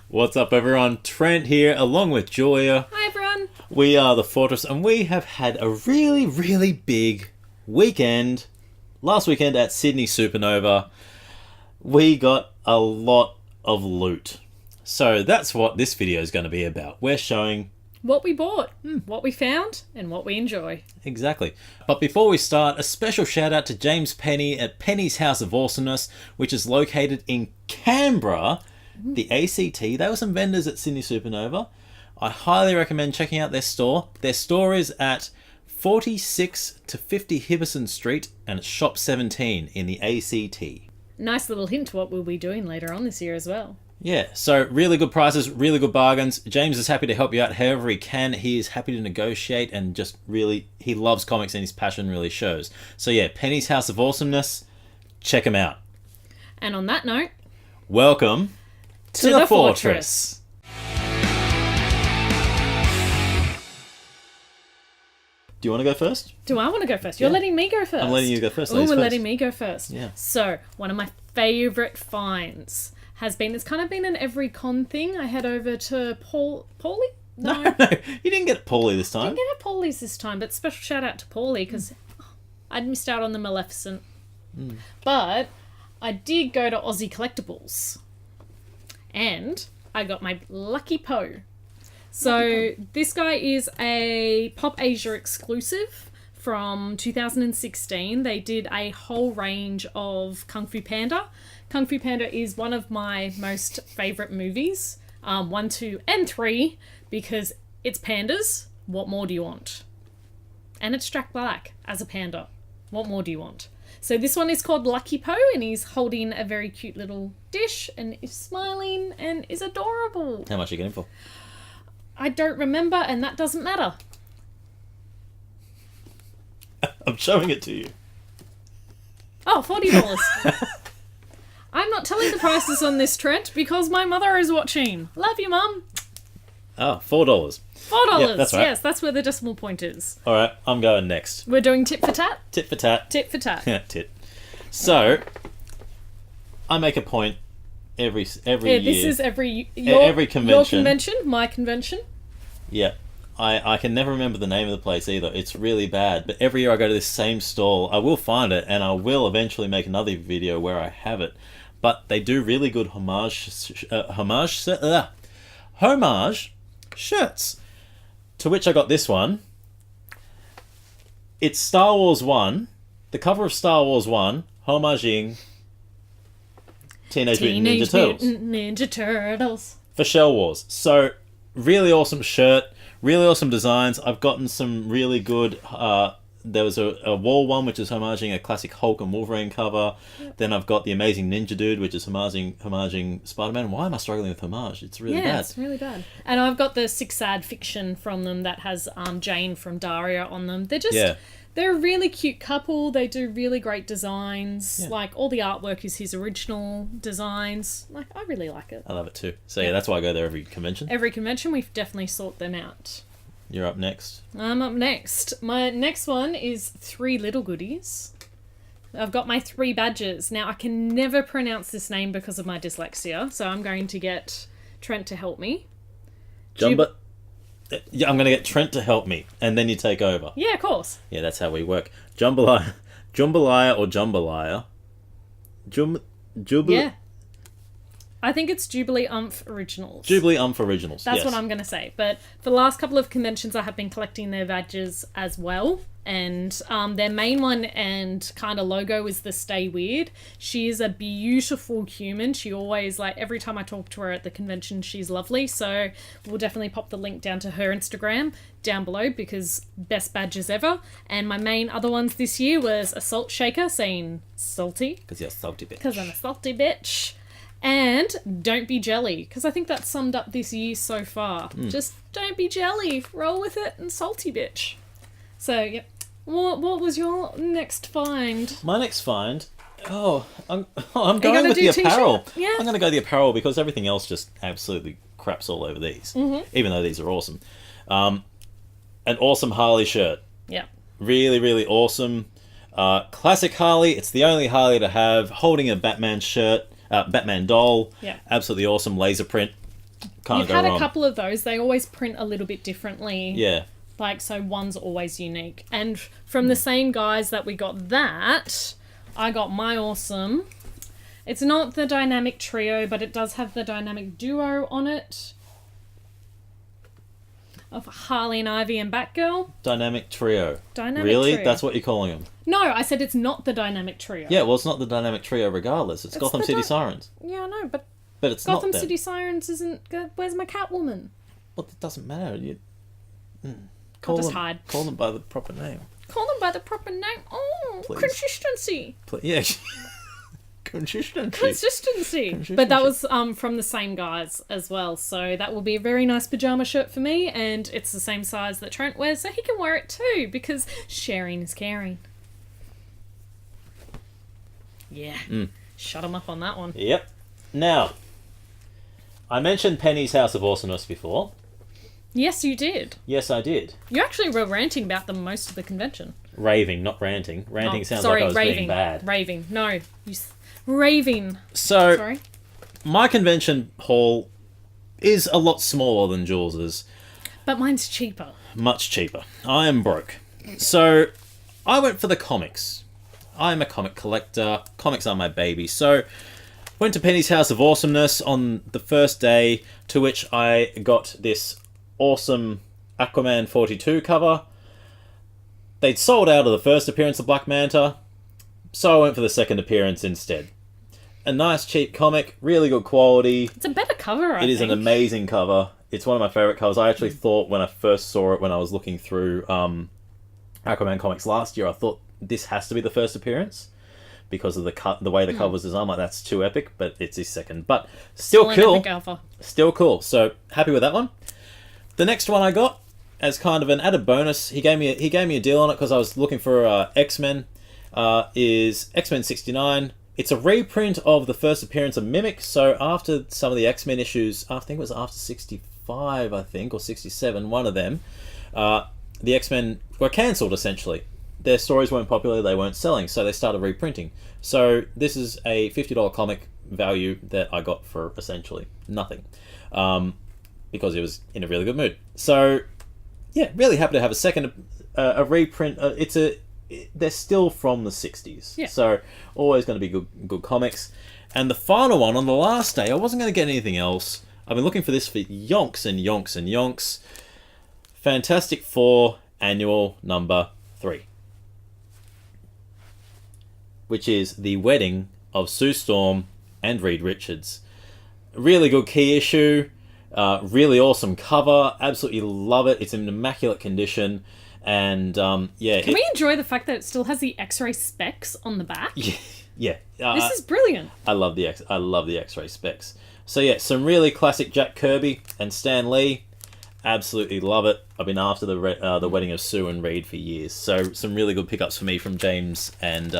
What's up, everyone? Trent here, along with Julia. Hi, everyone. We are the Fortress, and we have had a really, really big weekend. Last weekend at Sydney Supanova, we got a lot of loot. So that's what this video is going to be about. We're showing what we bought, what we found, and what we enjoy. Exactly. But before we start, a special shout out to James Penney at Penney's House of Awesomeness, which is located in Canberra, the ACT. They were some vendors at Sydney Supanova. I highly recommend checking out their store. Their store is at 46 to 50 Hibberson Street, and it's shop 17 in the ACT. Nice little hint to what we'll be doing later on this year as well. Yeah, so really good prices, really good bargains. James is happy to help you out however he can. He is happy to negotiate and just really, he loves comics and his passion really shows. So yeah, Penny's House of Awesomeness, check him out. And on that note, welcome to the Fortress. Do you want to go first? Do I want to go first? You're letting me go first. I'm letting you go first. Oh, we're letting me go first. Yeah. So, one of my favourite finds has been, it's kind of been an every con thing. I head over to Paulie? No, you didn't get Paulie this time. I didn't get Paulie's this time, but special shout out to Paulie because I'd missed out on the Maleficent. But I did go to Ozzie Collectables and I got my Lucky Poe. So this guy is a Pop Asia exclusive from 2016. They did a whole range of Kung Fu Panda. Kung Fu Panda is one of my most favourite movies. 1, 2, and 3, because it's pandas. What more do you want? And it's Jack Black as a panda. What more do you want? So this one is called Lucky Poe, and he's holding a very cute little dish and is smiling and is adorable. How much are you getting for? I don't remember, and that doesn't matter. I'm showing it to you. Oh, $40. I'm not telling the prices on this, Trent, because my mother is watching. Love you, Mum. Oh, $4. $4. Yep, that's right. Yes, that's where the decimal point is. All right, I'm going next. We're doing tit for tat? Tit for tat. Tit for tat. Tit. So, I make a point every year. This is every convention. Your convention, my convention. Yeah. I can never remember the name of the place either. It's really bad. But every year I go to this same stall. I will find it, and I will eventually make another video where I have it. But they do really good homage shirts. To which I got this one. It's Star Wars 1. The cover of Star Wars 1, homaging Teenage Mutant Ninja Turtles. For Shell Wars. So, really awesome shirt. Really awesome designs. I've gotten some really good... there was a wall one, which is homaging a classic Hulk and Wolverine cover. Yep. Then I've got the Amazing Ninja Dude, which is homaging Spider-Man. Why am I struggling with homage? It's really bad. Yeah, it's really bad. And I've got the Six Sad Fiction from them that has Jane from Daria on them. They're just... They're a really cute couple. They do really great designs. Yeah. Like, all the artwork is his original designs. Like, I really like it. I love it too. So yeah, that's why I go there every convention. Every convention, we definitely sort them out. You're up next. I'm up next. My next one is 3 little goodies. I've got my 3 badges. Now, I can never pronounce this name because of my dyslexia, so I'm going to get Trent to help me. Yeah, I'm going to get Trent to help me, and then you take over. Yeah, of course. Yeah, that's how we work. Jambalaya or Jambalaya? Yeah. I think it's Jubly-Umph Originals. Jubly-Umph Originals, That's what I'm going to say. But for the last couple of conventions, I have been collecting their badges as well. And their main one and kind of logo is the Stay Weird. She is a beautiful human. She always, like, every time I talk to her at the convention, she's lovely. So we'll definitely pop the link down to her Instagram down below because best badges ever. And my main other ones this year was a salt shaker saying salty. Because you're a salty bitch. Because I'm a salty bitch. And don't be jelly, because I think that summed up this year so far. Just don't be jelly, roll with it, and salty bitch. So, yep. What was your next find? My next find? I'm going with the apparel. Yeah. I'm going to go the apparel because everything else just absolutely craps all over these. Even though these are awesome. An awesome Harley shirt. Yeah. Really, really awesome. Classic Harley. It's the only Harley to have. Holding a Batman shirt. Batman doll. Yeah. Absolutely awesome laser print. Can't You've go had wrong. a couple of those. They always print a little bit differently. Yeah. Like, so one's always unique. And from the same guys that we got that, I got my awesome. It's not the Dynamic Trio, but it does have the Dynamic Duo on it. Of Harley and Ivy and Batgirl. Dynamic Trio. Dynamic Really? Trio. That's what you're calling them? No, I said it's not the Dynamic Trio. Yeah, well, it's not the Dynamic Trio regardless. It's Gotham the City Dy- Sirens. Yeah, I know, but But it's Gotham not them. City Sirens isn't... Where's my Catwoman? Well, it doesn't matter. I'll just hide. Call them by the proper name. Call them by the proper name. Oh, Please. consistency. Yeah. Consistency. Consistency. But that was from the same guys as well. So that will be a very nice pyjama shirt for me. And it's the same size that Trent wears, so he can wear it too. Because sharing is caring. Yeah. Shut him up on that one. Yep. Now, I mentioned Penny's House of Awesomeness before. Yes, you did. Yes, I did. You actually were ranting about them most of the convention. Raving, not ranting. Ranting sounds sorry, like I was raving. being bad. Raving. No. Raving. So, Sorry. my convention hall is a lot smaller than Jules's. But mine's cheaper. Much cheaper. I am broke. So, I went for the comics. I'm a comic collector. Comics are my baby. So, went to Penny's House of Awesomeness on the first day, to which I got this awesome Aquaman 42 cover. They'd sold out of the first appearance of Black Manta, so I went for the second appearance instead. A nice cheap comic, really good quality. It's a better cover, I think. It is an amazing cover. It's one of my favourite covers. I actually thought when I first saw it, when I was looking through Aquaman comics last year, I thought this has to be the first appearance because of the way the cover was designed. Like, that's too epic, but it's his second. But still an cool. epic alpha. Still cool. So happy with that one. The next one I got as kind of an added bonus, he gave me a deal on it because I was looking for X-Men. Is X-Men 69. It's a reprint of the first appearance of Mimic. So after some of the X-Men issues, I think it was after 65, or 67, one of them, the X-Men were cancelled essentially. Their stories weren't popular, they weren't selling, so they started reprinting. So this is a $50 comic value that I got for essentially nothing. Because it was in a really good mood. So, yeah, really happy to have a second a reprint. They're still from the 60s. Yeah. So, always going to be good comics. And the final one, on the last day, I wasn't going to get anything else. I've been looking for this for yonks and yonks and yonks. Fantastic Four Annual Number 3. Which is the wedding of Sue Storm and Reed Richards. Really good key issue. Really awesome cover. Absolutely love it. It's in immaculate condition. And yeah. Can we enjoy the fact that it still has the X-ray specs on the back? Yeah. This is brilliant. I love the X-ray specs. So yeah, some really classic Jack Kirby and Stan Lee. Absolutely love it. I've been after the wedding of Sue and Reed for years. So some really good pickups for me from James and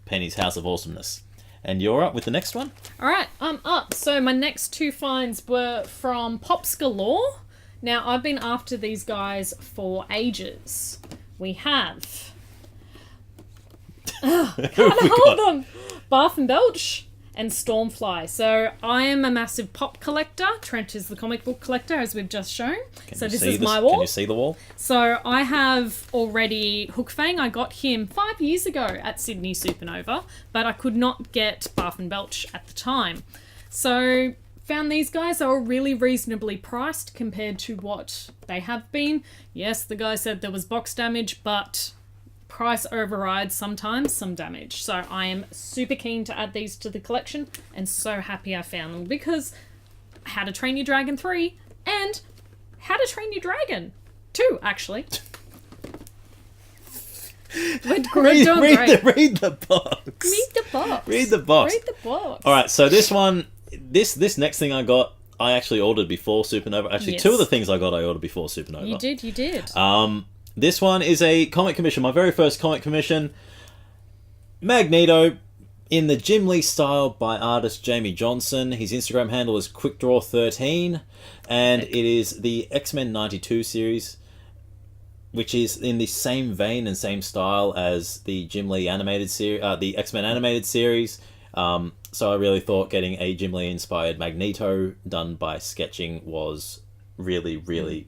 Penny's House of Awesomeness. And you're up with the next one? Alright, I'm up. So my next two finds were from Pops Galore. Now, I've been after these guys for ages. We have... can't hold them! Bath and Belch and Stormfly. So I am a massive pop collector. Trent is the comic book collector, as we've just shown. So this is my wall. Can you see the wall? So I have already Hook Fang. I got him 5 years ago at Sydney Supanova, but I could not get Bath and Belch at the time. So found these guys. They were really reasonably priced compared to what they have been. Yes, the guy said there was box damage, but price overrides sometimes some damage. So I am super keen to add these to the collection and so happy I found them because How to Train Your Dragon 3 and How to Train Your Dragon 2, actually. Read the box. Read the box. Read the box. Read the box. All right, so this one, this next thing I got, I actually ordered before Supernova. Actually, Yes. two of the things I got, I ordered before Supernova. You did. This one is a comic commission, my very first comic commission. Magneto, in the Jim Lee style by artist Jamie Johnson. His Instagram handle is QuickDraw13, and it is the X-Men 92 series, which is in the same vein and same style as the Jim Lee animated series, the X-Men animated series. So I really thought getting a Ghibli-inspired Magneto done by sketching was really, really,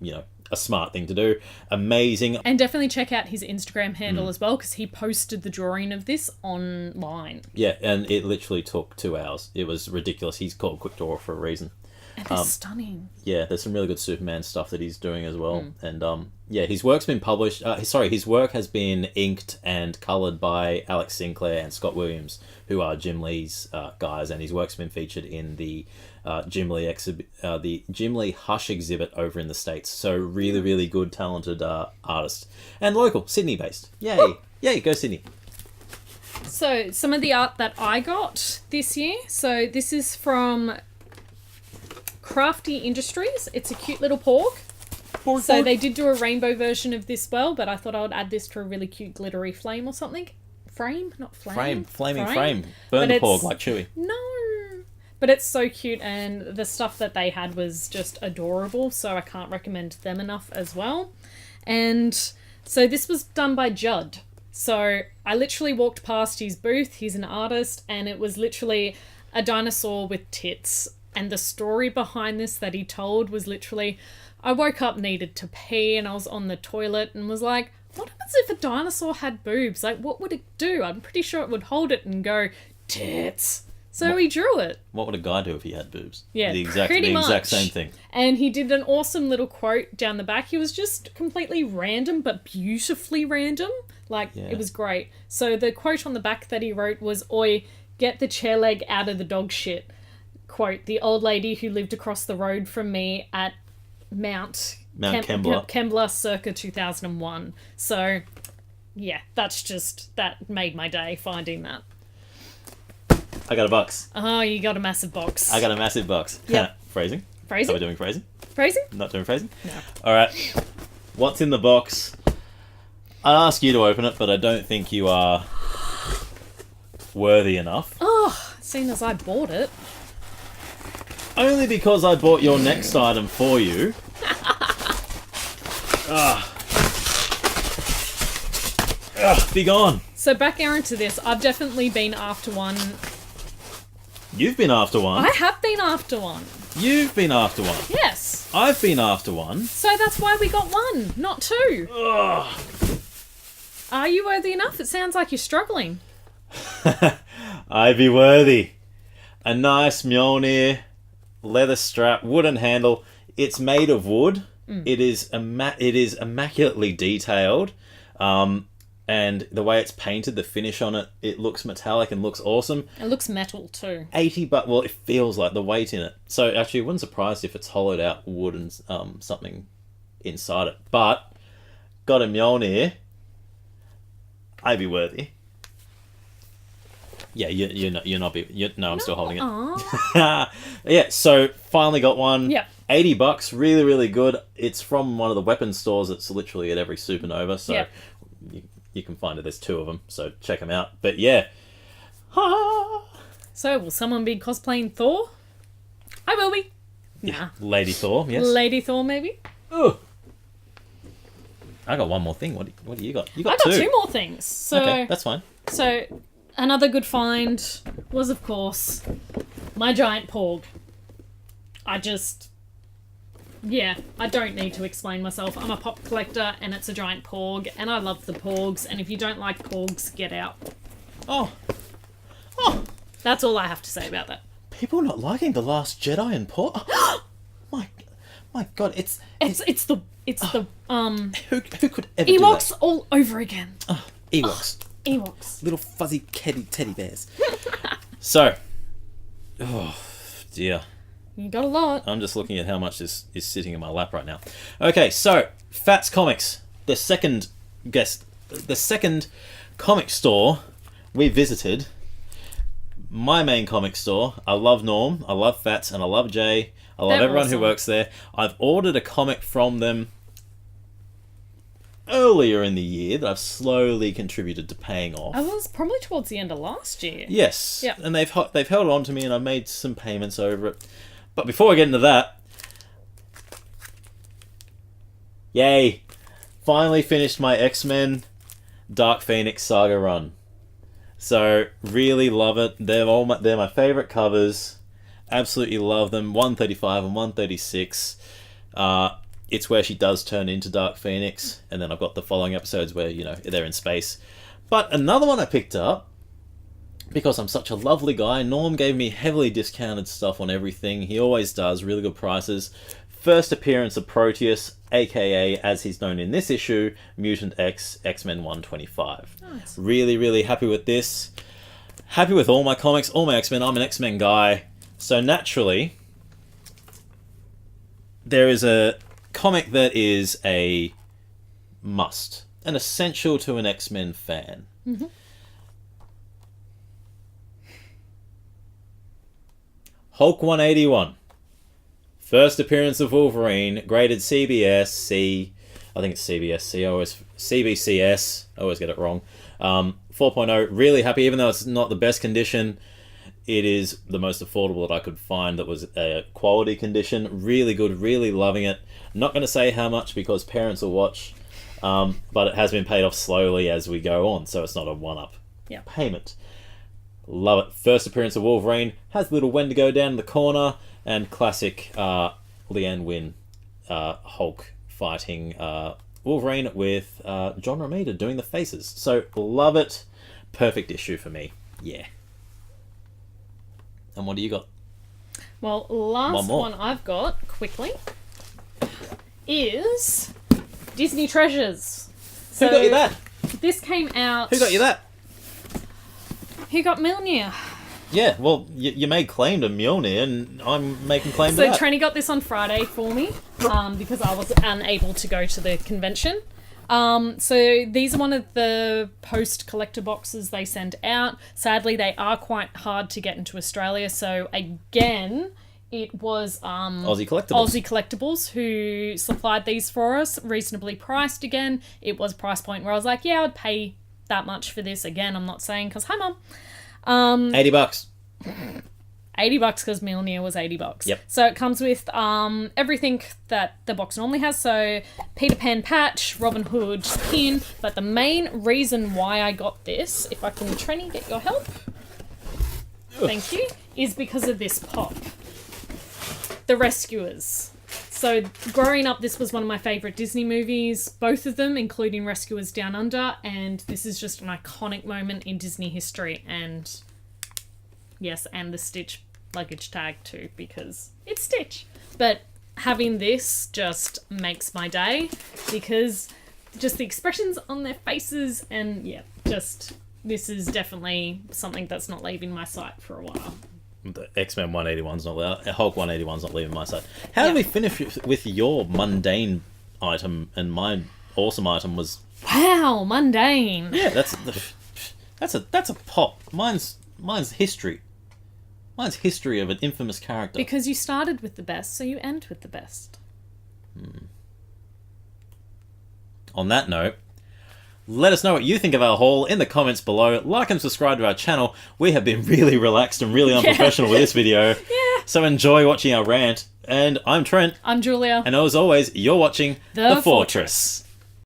a smart thing to do. Amazing. And definitely check out his Instagram handle as well, because he posted the drawing of this online. Yeah, and it literally took 2 hours. It was ridiculous. He's called Quick Draw for a reason. And it's stunning. Yeah, there's some really good Superman stuff that he's doing as well. And his work's been published. His work has been inked and coloured by Alex Sinclair and Scott Williams, who are Jim Lee's guys, and his work's been featured in the Jim Lee Hush exhibit over in the States. So really, really good, talented artist. And local, Sydney-based. Yay! Woo! Yay, go Sydney. So, some of the art that I got this year. So, this is from Crafty Industries. It's a cute little porg. So they did do a rainbow version of this but I thought I would add this to a really cute glittery flame or something. Frame? Not flame. Flaming frame. Burn the porg like Chewy. No. But it's so cute, and the stuff that they had was just adorable, so I can't recommend them enough as well. And so this was done by Judd. So I literally walked past his booth. He's an artist, and it was literally a dinosaur with tits. And the story behind this that he told was literally, I woke up, needed to pee, and I was on the toilet and was like, what happens if a dinosaur had boobs? Like, what would it do? I'm pretty sure it would hold it and go, tits. So he drew it. What would a guy do if he had boobs? Yeah, the exact same thing. And he did an awesome little quote down the back. He was just completely random, but beautifully random. It was great. So the quote on the back that he wrote was, "Oi, get the chair leg out of the dog shit." Quote, the old lady who lived across the road from me at Mount Kembla circa 2001. So, yeah, that made my day finding that. I got a box. Oh, you got a massive box. I got a massive box. Yep. Phrasing? Phrasing? Are we doing phrasing? Phrasing? Not doing phrasing? No. Alright. What's in the box? I'll ask you to open it, but I don't think you are worthy enough. Oh, seeing as I bought it. Only because I bought your next item for you. Be gone. So back into this, I've definitely been after one. You've been after one. I have been after one. You've been after one. Yes. I've been after one. So that's why we got one, not two. Ugh. Are you worthy enough? It sounds like you're struggling. I be worthy. A nice Mjolnir, leather strap, wooden handle. It's made of wood. It is immaculately detailed. And the way it's painted, the finish on it, it looks metallic and looks awesome. It looks metal too. Well, it feels like the weight in it. So actually, I wouldn't surprise if it's hollowed out wood and something inside it. But got a Mjolnir. I be worthy. Yeah, I'm still holding it. Yeah, so finally got one. Yeah. $80, really, really good. It's from one of the weapons stores that's literally at every Supanova, so yeah. you can find it. There's 2 of them, so check them out. But yeah. So, will someone be cosplaying Thor? I will be. Nah. Lady Thor, yes. Lady Thor, maybe? Ooh. I got one more thing. What do you got? You got I got 2. 2 more things. So, okay, that's fine. So, another good find was, of course, my giant porg. I don't need to explain myself. I'm a pop collector, and it's a giant porg, and I love the porgs, and if you don't like porgs, get out. Oh. That's all I have to say about that. People not liking The Last Jedi and porg. My God, it's the who could ever Ewoks do that? all over again. Ewoks. Ewoks. Little fuzzy teddy bears. So, oh dear. You got a lot. I'm just looking at how much is sitting in my lap right now. Okay, so Fats Comics, the second comic store we visited. My main comic store. I love Norm, I love Fats, and I love Jay. I love everyone who works there. I've ordered a comic from them earlier in the year that I've slowly contributed to paying off. I was probably towards the end of last year. Yes. Yeah. And they've held on to me, and I've made some payments over it. But before I get into that, yay! Finally finished my X-Men Dark Phoenix Saga run. So really love it. They're my favourite covers. Absolutely love them. 135 and 136. It's where she does turn into Dark Phoenix, and then I've got the following episodes where, you know, they're in space. But another one I picked up, because I'm such a lovely guy, Norm gave me heavily discounted stuff on everything. He always does, really good prices. First appearance of Proteus, aka, as he's known in this issue, Mutant X, X-Men 125. Nice. Really, really happy with this. Happy with all my comics, all my X-Men. I'm an X-Men guy. So naturally, there is a comic that is a must, an essential to an X-Men fan. Mm-hmm. Hulk 181. First appearance of Wolverine, graded CBS C. I think it's CBS C. CBCS. I always get it wrong. 4.0. Really happy, even though it's not the best condition. It is the most affordable that I could find that was a quality condition. Really good, really loving it. Not going to say how much because parents will watch, but it has been paid off slowly as we go on, so it's not a one-up payment. Love it. First appearance of Wolverine. Has little Wendigo down in the corner, and classic Leanne Wynn Hulk fighting Wolverine with John Romita doing the faces. So love it. Perfect issue for me. Yeah. And what do you got? Well, last one I've got, quickly, is Disney Treasures. Who got you that? This came out... Who got you that? Who got Mjolnir? Yeah, well, you made claim to Mjolnir, and I'm making claim to that. So Trenny got this on Friday for me, because I was unable to go to the convention. So these are one of the post collector boxes they send out. Sadly, they are quite hard to get into Australia. So again, it was Ozzie Collectables. Ozzie Collectables who supplied these for us, reasonably priced again. It was a price point where I was like, yeah, I'd pay that much for this. Again, I'm not saying because, hi Mum. $80. $80 because Mjolnir was $80. Yep. So it comes with everything that the box normally has. So Peter Pan patch, Robin Hood pin. But the main reason why I got this, if I can, Trenny, get your help. Thank you. Is because of this pop. The Rescuers. So growing up, this was one of my favourite Disney movies. Both of them, including Rescuers Down Under. And this is just an iconic moment in Disney history. And... yes, and the Stitch luggage tag too, because it's Stitch. But having this just makes my day, because just the expressions on their faces, and yeah, just this is definitely something that's not leaving my sight for a while. The X-Men 181's not Hulk 181's not leaving my side. How did we finish with your mundane item, and my awesome item was... wow, mundane. Yeah, that's a pop. Mine's history. Mine's history of an infamous character. Because you started with the best, so you end with the best. On that note, let us know what you think of our haul in the comments below. Like and subscribe to our channel. We have been really relaxed and really unprofessional with this video. Yeah. So enjoy watching our rant. And I'm Trent. I'm Julia. And as always, you're watching The Fortress.